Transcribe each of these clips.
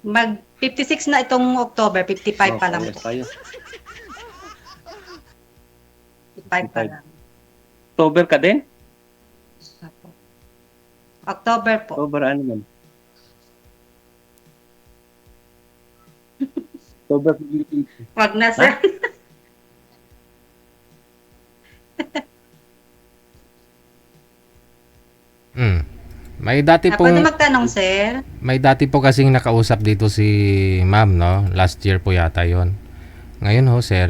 Mag 56 na itong October, 55 pa lang parehas po. tayo. 55 pa 55. lang. October ka din? Apo. October po. October ano man? October 15. Wag na, sir. Hmm. May dati Pwede pong magtanong, sir. may dati po kasing nakausap dito si Ma'am, no? Last year po yata 'yon. Ngayon ho, sir,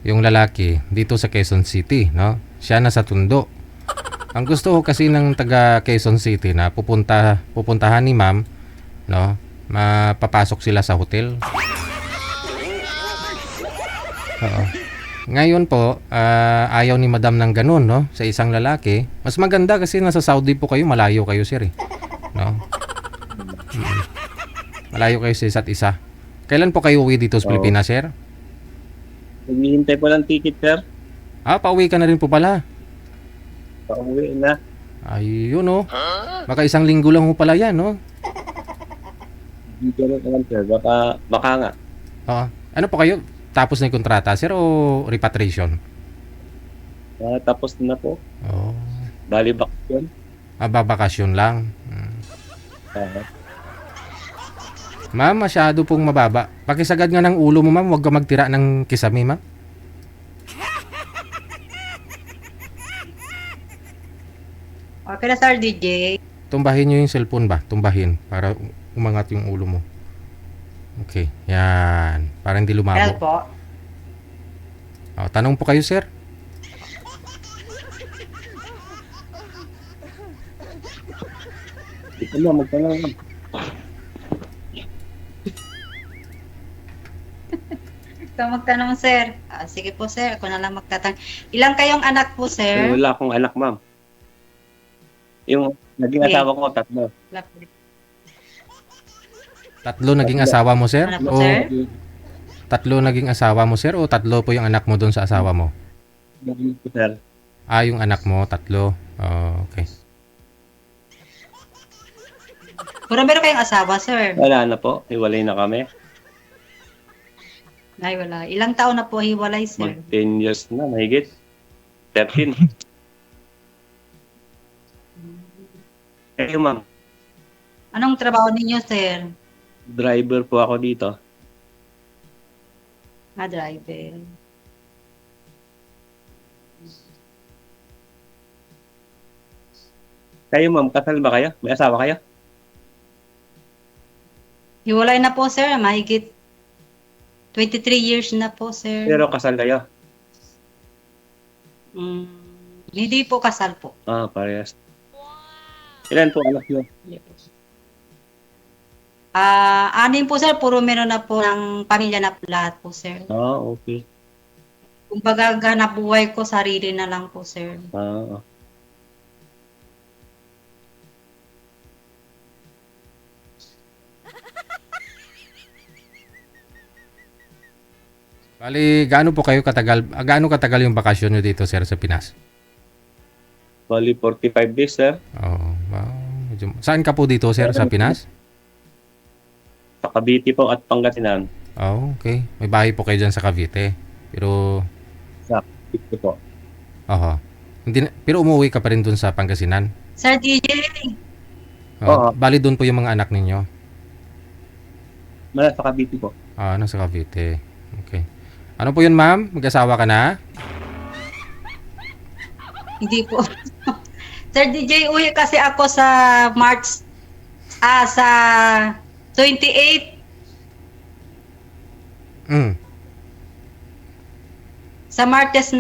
yung lalaki dito sa Quezon City, no? Siya nasa Tondo. Ang gusto ko kasi ng taga Quezon City na pupuntahan ni Ma'am, no? Mapapasok sila sa hotel. Oo. Ngayon po, ayaw ni Madam ng ganun, no? Sa isang lalaki. Mas maganda kasi nasa Saudi po kayo, malayo kayo, sir, eh. No? Mm. Malayo kayo sa isa't isa. Kailan po kayo uwi dito sa Oo. Pilipinas, sir? Naghihintay po ng ticket, sir. Pauwi ka na rin po pala. Pauwi na. Ayun, no? Baka isang linggo lang ho pala yan, no? Hindi ko rin alam, sir. Baka nga. Oo. Ano po kayo? Tapos na yung kontrata, sir, o repatriation? Tapos na po. Oo. Bali back yun. Babakasyon lang. Ah, Ma'am, masyado pong mababa. Pakisagad nga ng ulo mo, ma'am. Huwag ka magtira ng kisame, ma'am. Okay na, sir, DJ. Tumbahin nyo yung cellphone ba? Tumbahin para umangat yung ulo mo. Okay, yan. Para hindi Hello lumabo. po. Tanong po kayo, sir. ito na, magtanong lang. Ikaw magtanong, sir. Sige po, sir. Ako na lang magtatanong. Ilang kayong anak po, sir? Wala akong anak, ma'am. Yung naging Okay. asawa ko, 3. Wala po. Tatlo naging asawa mo, sir? Ano po, O sir? tatlo naging asawa mo, sir? O tatlo po yung anak mo doon sa asawa mo? Sir. Yung anak mo, tatlo. Okay. Puro meron kayong asawa, sir? Wala na po. Hiwalay na kami. Ay, wala. Ilang taon na po hiwalay, sir? Mag 10 years na, mahigit. 13. Kayo, ma'am. Anong trabaho ninyo, sir? Driver po ako dito. Driver. Kayo, ma'am, kasal ba kayo? May asawa kayo? Hiwalay na po, sir. Mahigit 23 years na po, sir. Pero kasal kayo? Hindi po kasal po. Parehas. Ilan po anak nyo? Anin po, sir. Puro meron na po ng pamilya na lahat po, sir. Okay. Kumbaga, ganap buhay ko, sarili na lang po, sir. Bali, gaano katagal yung bakasyon nyo dito, sir, sa Pinas? Bali, 45 days, sir. Saan ka po dito, sir, sa Pinas? Sa Cavite po at Pangasinan. Okay. May bahay po kayo dyan sa Cavite. Pero, Ito po. pero umuwi ka pa rin dun sa Pangasinan. Sir DJ, Oo. Bali, dun po yung mga anak ninyo. Sa Cavite po. Nasa Cavite. Okay. Ano po yun, ma'am? Mag-asawa ka na? hindi po. Sir DJ, uwi kasi ako sa March, sa 28. Sa Martes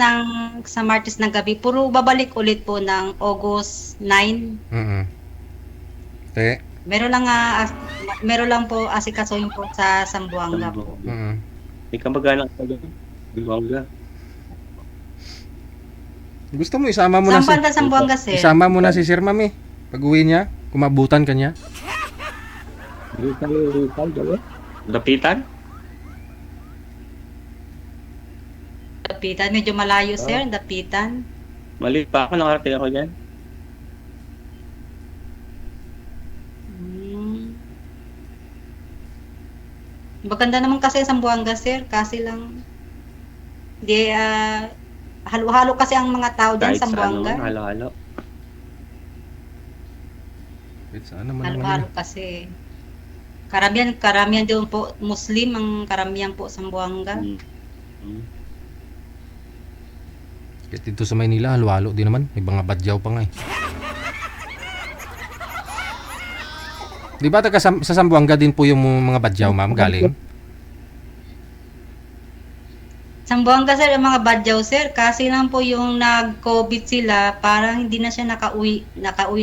ng gabi. Puro babalik ulit po ng August 9. Te. Meron lang po asikasuhin po sa Zamboanga po. May kamag-anak ka doon. Zamboanga. Gusto mo isama mo na Saan banda Zamboanga, sir? Isama mo na si Sir Ma'am, eh. Pag-uwi niya, kumabutan ka niya. Dapitan? Dapitan, medyo malayo, sir. Dapitan. Mali pa ako, nakarating ako dyan. Maganda naman kasi sa Zamboanga, sir. Kasi lang, di, halo-halo kasi ang mga tao dyan Kahit sa saan Zamboanga. naman, halo-halo. Wait, saan naman naman Halo-halo yun? kasi. Karamihan doon po, Muslim ang karamihan po sa Zamboanga. Mm. Mm. Kahit dito sa Maynila, halo-halo din naman. May mga badyaw pa nga eh. Di ba taga sa Zamboanga din po yung mga badyaw, ma'am, galing? Zamboanga, sir, ang mga badyaw, sir. Kasi lang po yung nag-COVID sila, parang hindi na siya nakauwi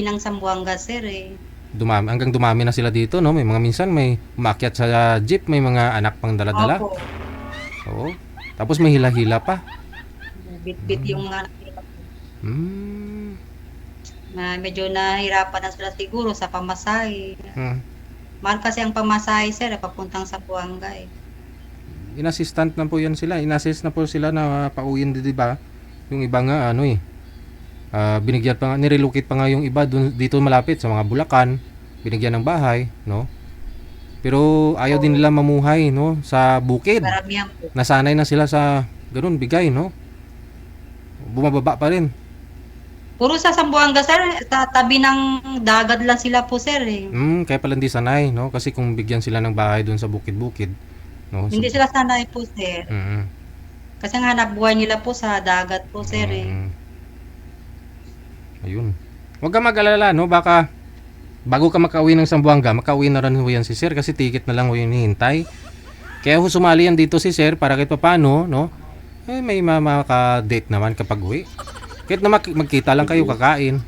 ng Zamboanga, sir, eh. Hanggang dumami na sila dito, no? May mga minsan may umakyat sa jeep, may mga anak pang dala-dala. Opo. Oo. Tapos may hila-hila pa. Bit-bit yung mga Hmm. na medyo nahirapan na sila siguro sa pamasahe. Hmm. Mahal kasi ang pamasahe, sir, papuntang Zamboanga, eh. Inassistant na po yan sila. Inassist na po sila na pauwiin, di ba? Yung iba nga, ano eh. Binigyan pa nga, nirelocate pa nga yung iba dito malapit sa mga Bulacan. Binigyan ng bahay, no? Pero ayaw din nila mamuhay, no? Sa bukid. Karamihan po. Nasanay na sila sa ganun, bigay, no? Bumababa pa rin. Puro sa Zamboanga, sir, sa tabi ng dagat lang sila po, sir, eh. Kaya pala hindi sanay, no? Kasi kung bigyan sila ng bahay doon sa bukid-bukid, no? Hindi sila sanay po, sir. Mm. Kasi ang hanap buhay nila po sa dagat po, sir, eh. Ayun. Huwag ka mag-alala, no? Baka bago ka makauwi ng Zamboanga, makauwi na rin ho yan si Sir kasi ticket na lang ho yung hinihintay. Kaya ho sumali yan dito si Sir para kahit paano, no? Eh, may makaka-date naman kapag uwi. Kahit na magkita lang kayo kakain.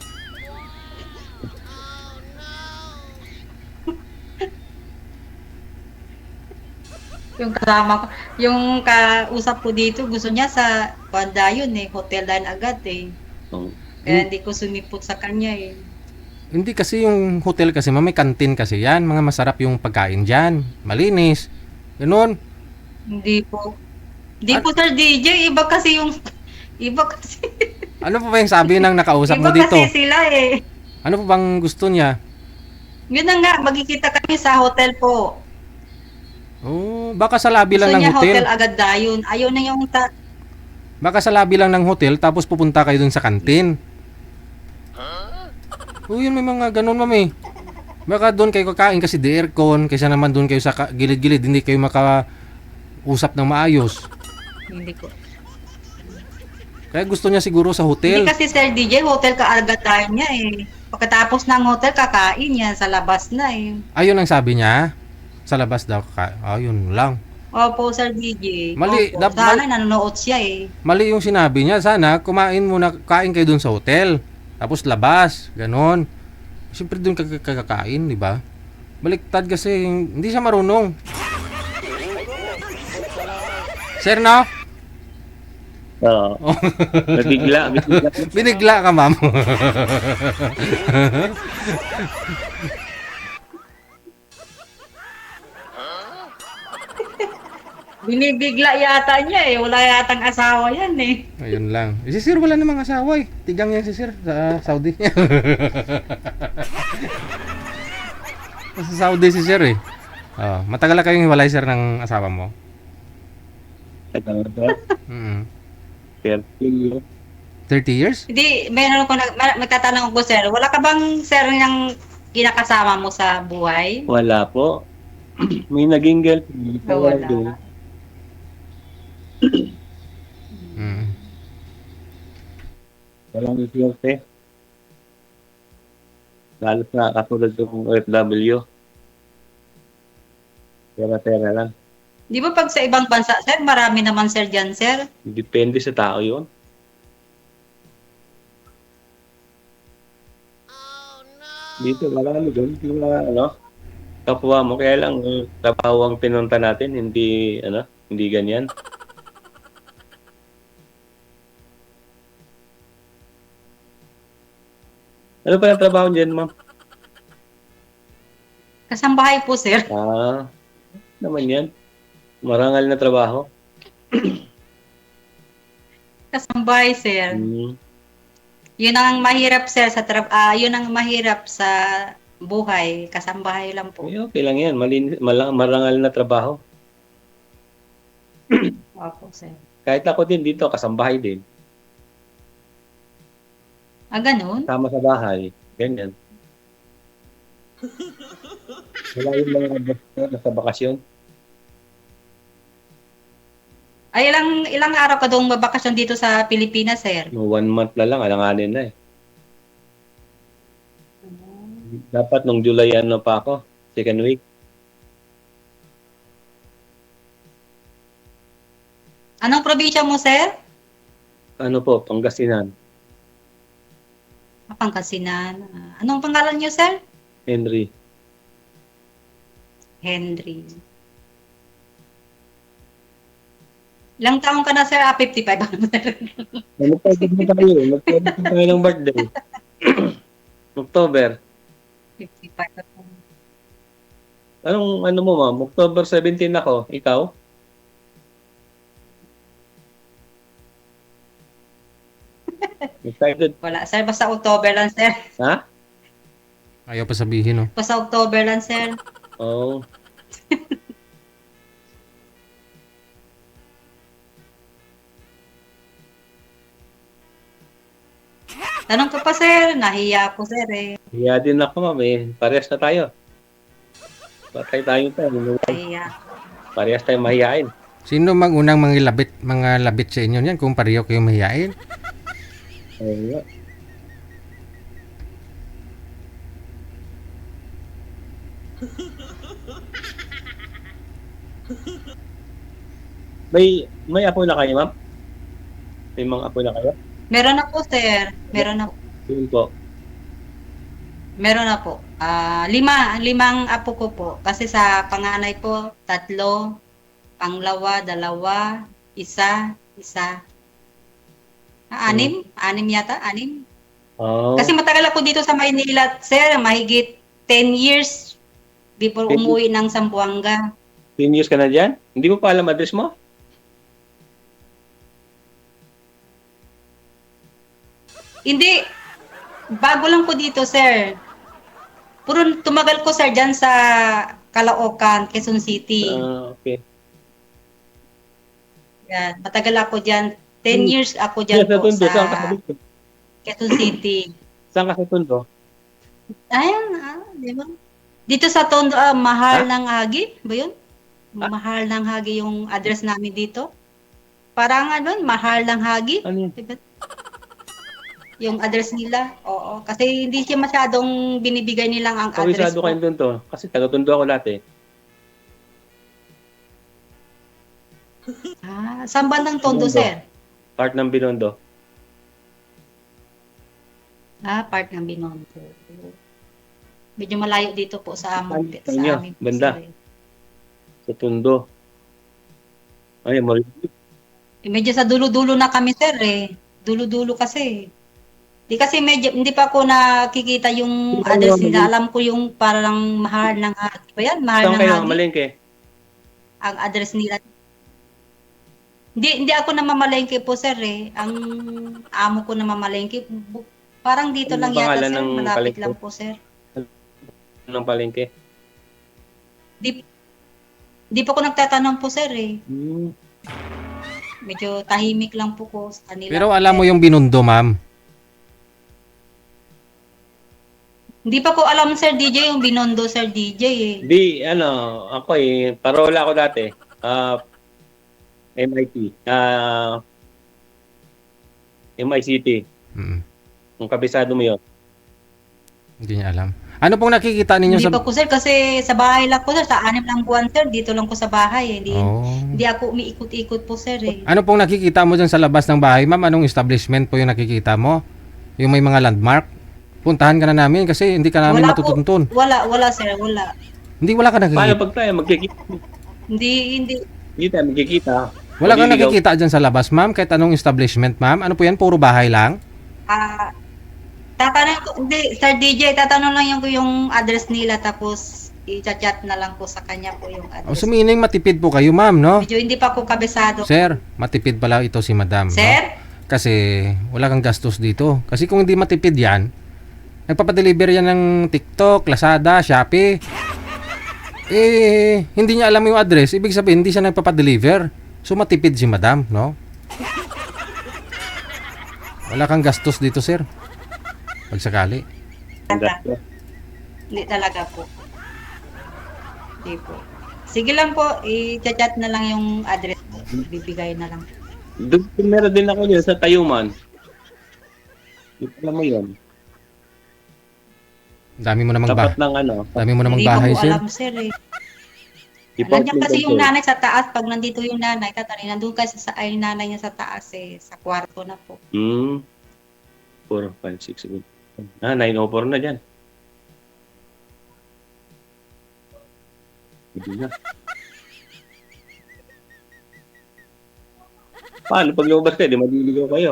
Yung kasama ko, yung kausap ko dito, gusto niya sa Pandayon, eh. Hotel din agad, eh. Oh. Kaya hindi ko sumipot sa kanya, eh. Hindi kasi yung hotel kasi may kantin kasi yan. Mga masarap yung pagkain dyan. Malinis. Ganun. Hindi po. Hindi po, sir, DJ. Iba kasi yung... Iba kasi... Ano pa ba yung sabi ng nakausap mo Iba dito? kasi sila, eh. Ano pa bang gusto niya? Yun na nga, magkikita kami sa hotel po. Oh, baka sa lobby lang Gusto ng niya hotel. hotel agad dayon. Ayaw na yung... Baka sa lobby lang ng hotel tapos pupunta kayo dun sa kantin. Oh, yun may mga ganun, mami. Baka doon kayo kakain kasi di aircon, kaysa naman doon kayo sa gilid-gilid, hindi kayo makausap ng maayos. Hindi ko. Kaya gusto niya siguro sa hotel. Hindi kasi, Sir DJ, hotel ka agad dayon niya, eh. Pagkatapos ng hotel, kakain yan sa labas na, eh. Ayun ang sabi niya. Sa labas daw ayun lang. Opo, Sir DJ. Mali, Opo. Sana nanonood siya, eh. Mali yung sinabi niya. Sana kain kayo doon sa hotel. Tapos labas, ganon. Siyempre doon kakain, di ba? Baliktad kasi, hindi siya marunong. Sir, no? Oo. Nabigla. Binigla ka, ma'am. Binibigla yata niya, eh. Wala yatang asawa yan, eh. Ayun lang. Si Sir wala namang asawa eh. Tigang yan si Sir sa Saudi. Sa Saudi si Sir eh. Oh, matagal na kayong hiwalay Sir ng asawa mo? Mm. 30. 30 years? Hindi, magtatanong ko, Sir. Wala ka bang, Sir, yung kinakasama mo sa buhay? Wala po. May naging girlfriend. Wala. Mm. Walang swerte. Lalo na katulad ng OFW. Pera-pera lang. Di ba pag sa ibang bansa, Sir, marami naman, Sir, dyan, Sir? Depende sa tao yun. Dito, marami doon. Yung mga, kapwa mo. Kaya lang, trabaho ang pinunta natin, hindi, hindi ganyan. Ano pa yung trabaho dyan, ma'am? Kasambahay po, Sir. Naman yan. Marangal na trabaho. Kasambahay, Sir. Yun ang mahirap, Sir, yun ang mahirap sa buhay. Kasambahay lang po. Okay lang yan. Marangal na trabaho. Opo, sir. Kahit ako din dito, kasambahay din. Ah, ganun? Sama sa bahay. Ganyan. Wala yung mga nasa bakasyon. Ay, ilang araw ka doong mabakasyon dito sa Pilipinas, sir? No, 1 month na lang, alanganin na eh. Dapat nung July ano pa ako, second week. Anong probinsya mo, sir? Ano po, Pangasinan. Pangasinan. Anong pangalan niyo, sir? Henry. Henry. Ilang taong ka na, sir? 55 ako, sir. Nag-private na tayo. Nag-private na tayo ng birthday. October. 55 ako. Anong ano mo, ma'am? October 17 ako. Ikaw? Excited? Wala, sir. Basta October lang, sir. Ha? Ayaw pa sabihin, no? Basta October lang, sir. Oo. Tanong ko pa, sir. Nahiya ako, sir, eh. Hiya din ako, ma'am eh. Parehas na tayo. Patay tayo tayo. Nahiya. Parehas tayo mahihain. Sino mang unang mga labit sa inyo niyan kung pareho kayo mahihain? Oo nga. May apo na kayo, ma'am? May mga apo na kayo? Meron na po, sir. Meron na po. Yun po. Meron na po. Limang apo ko po. Kasi sa panganay po, 3. Panglawa, 2. Isa. 6. 6 yata, 6. Oh. Kasi matagal ako dito sa Maynila, sir. Mahigit 10 years before 10 umuwi ng Zamboanga. 10 years ka na dyan? Hindi mo pa alam address mo? Hindi. Bago lang po dito, sir. Puro tumagal ko, sir, dyan sa Caloocan, Quezon City. Okay. Yan. Matagal ako dyan. 10 years ako dyan Sa po Tondo, saan ka sa sa dito? Quezon City. Saan ka sa Tondo? Ayan, di ba? Dito sa Tondo, Mahal ng Hagi, ba yun? Mahal ng Hagi yung address namin dito. Parang ano, Mahal ng Hagi. Ano yun? Diba? Yung address nila. Oo. Kasi hindi siya masyadong binibigay nilang ang address Kawisado ko. kayong Tondo. Kasi taga-Tondo ako lahat eh. Saan bandang Tondo, Binondo. sir? Part ng Binondo. Part ng Binondo. Medyo malayo dito po sa amin. Saan nyo? Banda? Sa Tondo. Ay, Medyo sa dulo-dulo na kami, sir, eh. Dulo-dulo kasi. Hindi pa ako nakikita yung address nila. Alam ko yung parang Mahal ng Hagi. Ba yan? Mahal saan ng kayo? Hagi. Malengke? Ang address nila. Hindi ako namamalengke po, sir, eh. Ang amo ko namamalengke. Parang dito Anong lang yata, pangalan sir. ng Malapit palengke? lang po, sir. Anong palengke? Di pa ako nagtatanong po, sir, eh. Hmm. Medyo tahimik lang po ko sa kanila. Pero alam mo yung Binondo, ma'am. Hindi pa ko alam, Sir DJ, yung Binondo, Sir DJ, eh. Di, ako eh, parola ako dati. MIT. MICT. Mm, Kung kabisado mo yun. hindi niya alam. Ano pong nakikita ninyo Hindi sa... pa ko, Sir, kasi sa bahay lang po, Sir. Sa 6 lang buwan, Sir. Dito lang ko sa bahay, eh. Oh. Hindi ako umiikot-ikot po, Sir, eh. Ano pong nakikita mo dyan sa labas ng bahay, ma'am? Anong establishment po yung nakikita mo? Yung may mga landmark? Puntahan ka na namin kasi hindi ka namin Wala po. matutuntun. Wala, Sir. Wala. Wala ka Paano nakikita. pag tayo magkikita? Hindi. Hindi tayo magkikita. Wala kang Maliligaw. nakikita dyan sa labas, ma'am? Kahit anong establishment, ma'am? Ano po yan? Puro bahay lang? Tatanong ko, hindi, Sir DJ, tatanong lang yung address nila, tapos i-chat na lang po sa kanya po yung O, address. sumining matipid po kayo, ma'am, no? Medyo hindi pa ako kabisado. Sir, matipid pala ito si madam. Sir? No? Kasi wala kang gastos dito. Kasi kung hindi matipid yan, nagpapadeliver yan ng TikTok, Lazada, Shopee. Hindi niya alam yung address. Ibig sabihin, hindi siya nagpapadeliver. So matipid si madam, no? Wala kang gastos dito, sir. Pag sakali. Hindi talaga po. Hindi po. Sige lang po, i-chat na lang yung address po. Bibigay na lang. Doon meron din ako yun sa Tayuman. Alam mo yun. Dami mo namang Tapat ng ano. Dami mo namang Hindi bahay, ko po sir. alam, sir eh. Nandiyan kasi yung nanay sa taas. Pag nandito yung nanay, tatali, nandun kasi sa ay nanay niya sa taas eh. Sa kwarto na po. 4, 5, 6, 7. 904 na dyan. Hindi na. Paano pag lumabas kayo, di maliligaw kayo?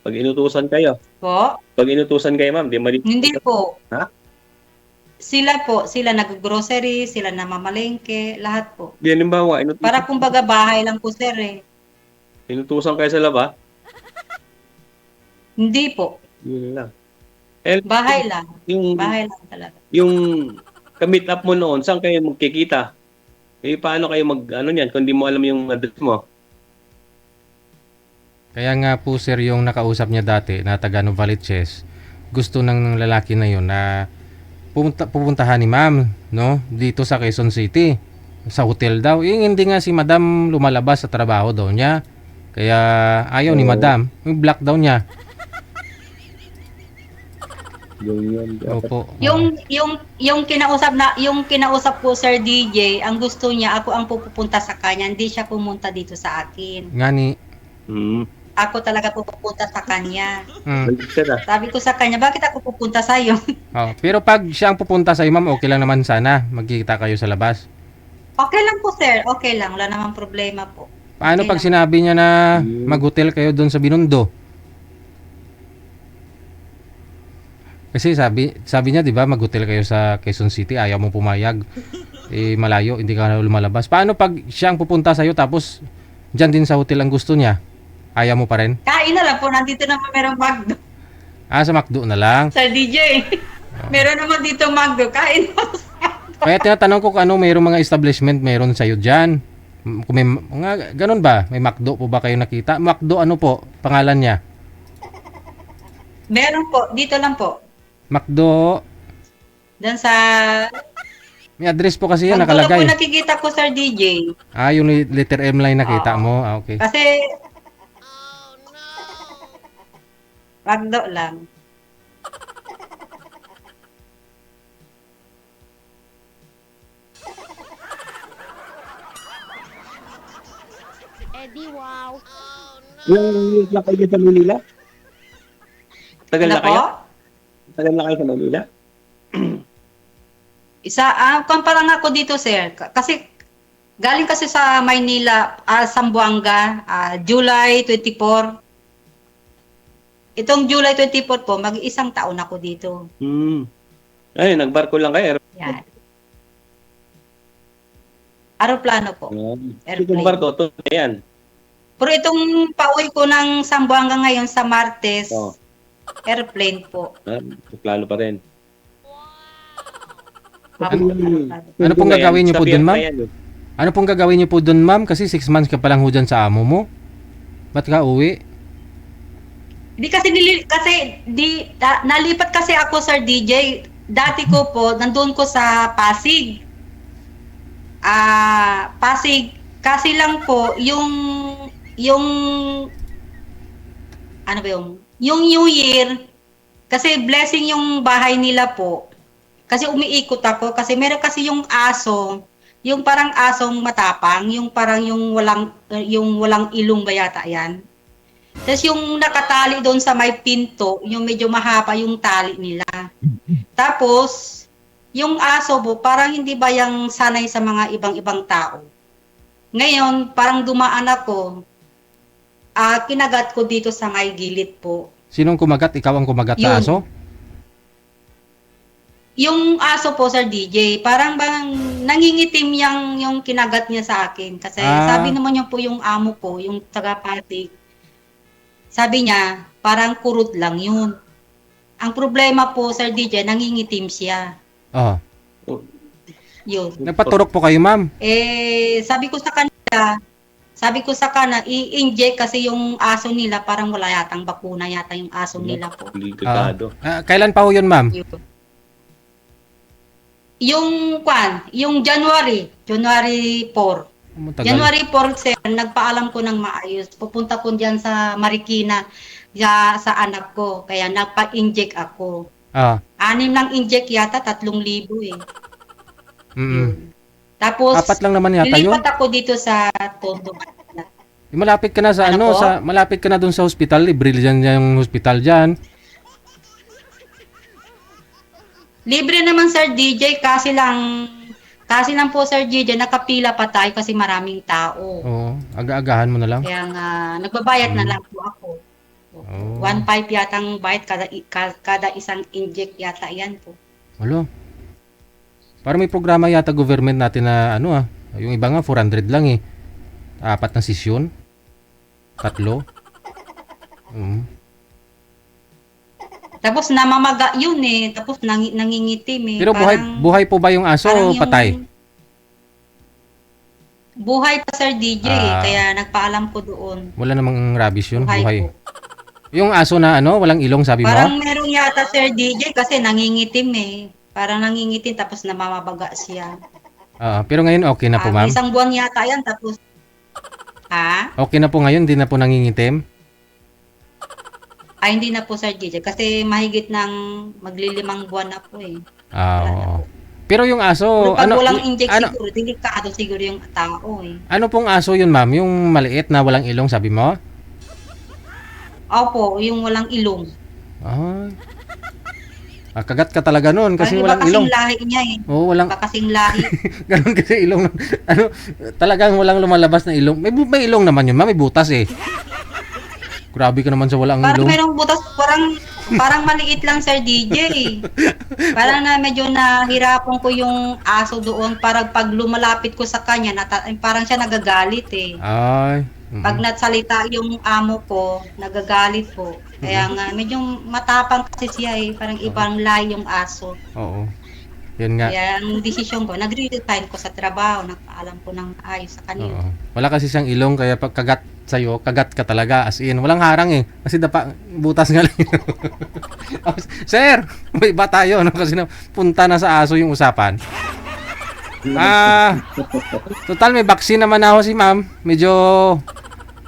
Pag inutusan kayo. Po? Pag inutusan kayo, ma'am, di maliligaw. Hindi po. Ha? Sila nag-grocery, sila namamalengke, lahat po. Di halimbawa, Para kumbaga bahay lang po, sir eh. inutusan kayo sa laba, Hindi po. yun lang. Bahay lang. Yung, Bahay lang talaga. yung ka-meet up mo noon, saan kayo magkikita? Eh, paano kayo ano niyan, kung di mo alam yung address mo? Kaya nga po, sir, yung nakausap niya dati na taga Novaliches, gusto ng lalaki na yun na pupuntahan ni ma'am, no? Dito sa Quezon City. Sa hotel daw. Hindi nga si madam lumalabas sa trabaho daw niya. Kaya ayaw ni madam. Yung black daw niya. Yun. Opo. Yung kinausap ko Sir DJ, ang gusto niya ako ang pupunta sa kanya, hindi siya pumunta dito sa akin. Ngani. Ako talaga pupunta sa kanya. Balik ka na. Sabi ko sa kanya, bakit ako pupunta sa iyo? Oh, pero pag siya ang pupunta sa ma'am, okay lang naman sana. Magkikita kayo sa labas. Okay lang po, sir. Okay lang, wala namang problema po. Paano Okay pag lang. sinabi niya na mag-hotel kayo doon sa Binondo? Kasi sabi niya, 'di ba, mag-hotel kayo sa Quezon City, ayaw mo pumayag. Eh malayo, hindi ka na lumalabas. Paano pag siya ang pupunta sa iyo tapos diyan din sa hotel ang gusto niya? Ayaw mo pa rin? Kain na lang po, nandito naman merong McDo. Sa McDo na lang. Sir DJ, meron naman dito McDo. Kain po. Kaya tinatanong ko kung ano mayroong mga establishment meron sa iyo diyan. Kung may ganun ba? May McDo po ba kayo nakita? McDo ano po? Pangalan niya? Meron po, dito lang po. McDo. Doon sa... May address po kasi yan McDo lang po nakalagay. nakikita ko, Sir DJ. Yung letter M line nakita Oo. mo. Okay. Kasi... McDo lang. Eddie, wow. Yung lakay niyo sa Manila? Tagal Ano na kayo? po? Tagal na kayo sa Manila? Kumpara nga ako dito, sir. Kasi galing kasi sa Maynila, Zamboanga, July 24. Itong July 24 po, mag-isang taon ako dito. Ay, nagbarko lang kayo. Yan. Aeroplano po. Airplane. Itong barko, ito na yan. Pero itong pauwi ko ng Zamboanga ngayon sa Martes, Oh. airplane po. Plano pa rin. Ano pong gagawin niyo po dun, ma'am? Ano pong gagawin niyo po doon, ma'am? Kasi 6 months ka pa lang ho dyan sa amo mo. Ba't ka uwi? Nalipat kasi ako, Sir DJ. Dati ko po, nandun ko sa Pasig. Pasig. Kasi lang po, yung ano ba yung New Year, kasi blessing yung bahay nila po. Kasi umiikot ako, kasi meron kasi yung aso, yung parang asong matapang, yung parang yung walang ilong ba yata yan. Tapos yung nakatali doon sa may pinto, yung medyo mahaba yung tali nila. Tapos, yung aso po, parang hindi ba yung sanay sa mga ibang-ibang tao. Ngayon, parang dumaan ako, kinagat ko dito sa may gilid po. Sinong kumagat? Ikaw ang kumagat Yun. sa aso? Yung aso po, Sir DJ, parang bang nangingitim yung kinagat niya sa akin. Kasi sabi naman niya po yung amo ko, yung taga-Pasig, sabi niya, parang kurot lang yun. Ang problema po, Sir DJ, nangingitim siya. Oh. Yun. Nagpaturok po kayo, ma'am. Sabi ko sa kanila, Sabi ko sa kana, i-inject kasi yung aso nila, parang wala yatang bakuna yata yung aso nila po. Delikado. Kailan pa ho yun, ma'am? Yung January 4. Matagal. January 4, sir, nagpaalam ko ng maayos. Pupunta ko diyan sa Marikina sa anak ko. Kaya nagpa-inject ako. Ah, 6 lang inject yata, 3,000 eh. mm. Tapos, 4 lang naman yata yun. lilipat ako dito sa Tondo. Malapit ka na sa Ano po? malapit ka na dun sa hospital, libre dyan yung hospital dyan. Libre naman, Sir DJ, kasi lang po, Sir DJ, nakapila pa tayo kasi maraming tao. Oo, aga-agahan mo na lang. Kaya nga, nagbabayad na lang po ako. Oh. 1.5 yatang bayad kada isang inject yata yan po. Walo. Parang may programa yata government natin na yung iba nga 400 lang eh. 4 na sesyon. 3. Tapos namamaga yun eh. Tapos nangingitim eh. Pero buhay po ba yung aso parang o patay? Buhay pa, Sir DJ. Ah. Kaya nagpaalam ko doon. Wala namang rabies yun, Buhay buhay. po. Yung aso na walang ilong sabi mo? Parang meron yata, Sir DJ, kasi nangingitim eh. Parang nangingitim tapos namamabaga siya. Pero ngayon okay na po, ma'am. Isang buwan yata yan tapos... Ha? Okay na po ngayon, hindi na po nangingitim? Ay, hindi na po, Sir DJ. Kasi mahigit ng maglilimang buwan na po eh. Wala na Oo. po. Pero yung aso, Pero pag walang inject ano, siguro, delikado siguro yung tao eh. ano pong aso yun, ma'am? Yung maliit na walang ilong sabi mo? Opo, yung walang ilong. Ay. Kagat ka talaga nun kasi Parang walang iba ilong. kasing lahi niya eh. Oo, walang Iba kasing lahi. ganun kasi ilong. Talagang walang lumalabas na ilong. May ilong naman yun, ma'am. May butas eh. Grabe ka naman sa walang Parang ilong. merong butas, parang maliit lang, Sir DJ. Parang na medyo nahirapan ko yung aso doon. Parang pag lumalapit ko sa kanya, parang siya nagagalit eh. Ay. Pag nagsalita yung amo ko, nagagalit po. Kaya nga, medyo matapang kasi siya eh. Parang ibang lahi yung aso. Oo. Yun nga. Kaya ang desisyon ko, nag-resign ko sa trabaho. Nagpaalam ko ng ayos sa kanila. Oo. Wala kasi siyang ilong kaya pag kagat sa'yo, kagat ka talaga. As in, walang harang eh. Kasi butas nga lang. Sir, may iba tayo. No? Kasi punta na sa aso yung usapan. Total may vaccine naman ako si ma'am. Medyo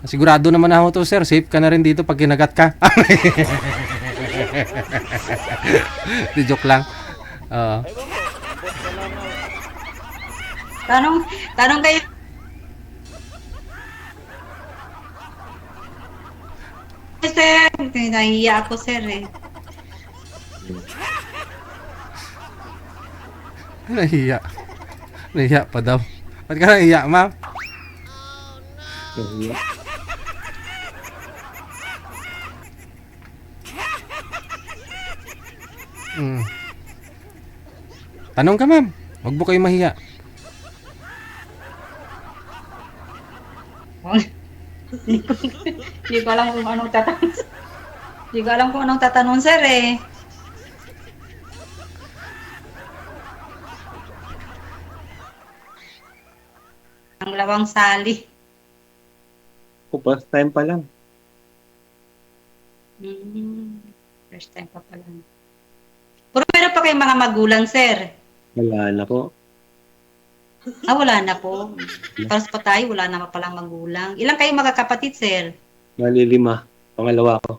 sigurado naman ako to, sir. Safe ka na rin dito pag kinagat ka. Di joke lang. Tanong kayo. Sir, nahiya ako, sir eh. Nahiya. Nahiya pa daw. Ba't ka nahiya, ma'am? Tanong ka, ma'am. Huwag mo kayo mahiya. Hindi ko alam kung anong tatanong. Hindi ko alam kung anong tatanong, sir eh. Ang lawang sali. First time pa lang. First time pa pala. Pero meron pa kayong mga magulang, sir? Wala na po. Wala na po. Para sa patay, wala na palang magulang. Ilan kayong magkakapatid, sir? Mali 5. Pangalawa ko.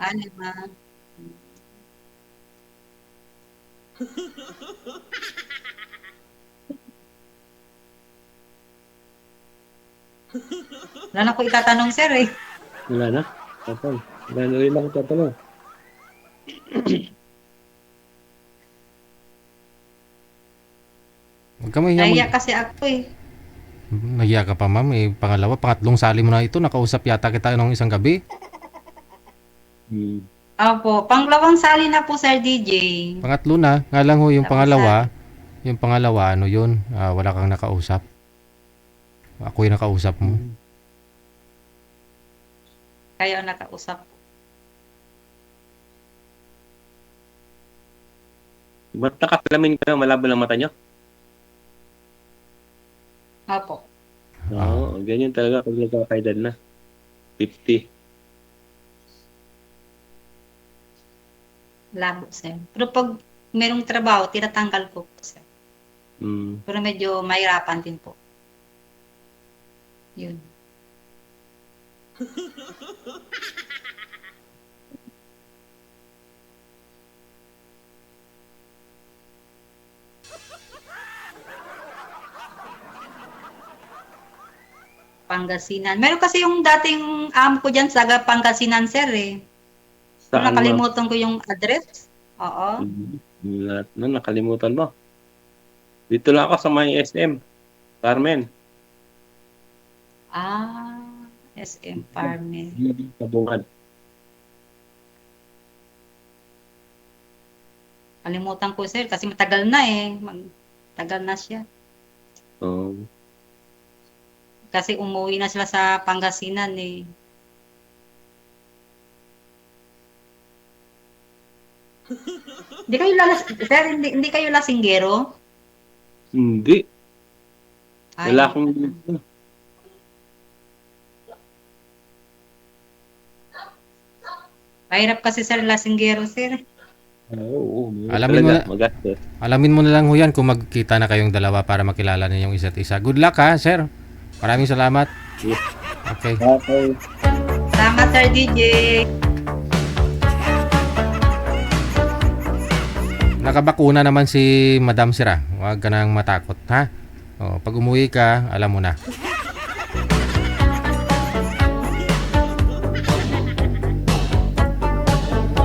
5. Wala na ko itatanong, sir eh. Wala na. Tapos. Wala na rin ako tatanong. Huwag ka mahiya. Nahiya kasi ako eh. Nahiya ka pa, ma'am. Pangatlong sali mo na ito. Nakausap yata kita nung isang gabi. Opo, panglawang sali na po, Sir DJ. Pangatlo na. Nga lang ho, yung Tapos pangalawa, ano yun? Wala kang nakausap. Ako yung nakausap mo. Kayo nakausap. Ba't nakapalamin ka na? Malabo ng mata nyo? Opo. Oo, ganyan talaga pag nagkakaedad na. 50. Labo, sir. Pero pag merong trabaho, tinatanggal ko po, sir. Mm. Pero medyo mahirapan din po. Yun. Pangasinan. Meron kasi yung dating ko dyan sa Pangasinan, sir, eh. Pero Saan, ma'am? nakalimutan ko yung address. Oo. Lahat na nakalimutan mo. Dito lang ako sa may SM. Carmen. SM Farming. Tabungan. Kalimutan ko, sir, kasi matagal na eh. Tagal na siya. Oo. Kasi umuwi na sila sa Pangasinan eh. Hindi kayo sir, hindi kayo lasinggero? Hindi. Ay, Wala akong dito. mahirap kasi sir, lasinggero, sir. Oo. Alamin mo Talaga, na- magastos. Alamin mo na lang ho yan kung magkita na kayong dalawa para makilala ninyong isa't isa. Good luck ha, sir. Maraming salamat. Okay. Okay. Salamat, sir DJ. Nakabakuna naman si Madam Sira. Huwag ka nang matakot, ha? O, pag umuwi ka, alam mo na.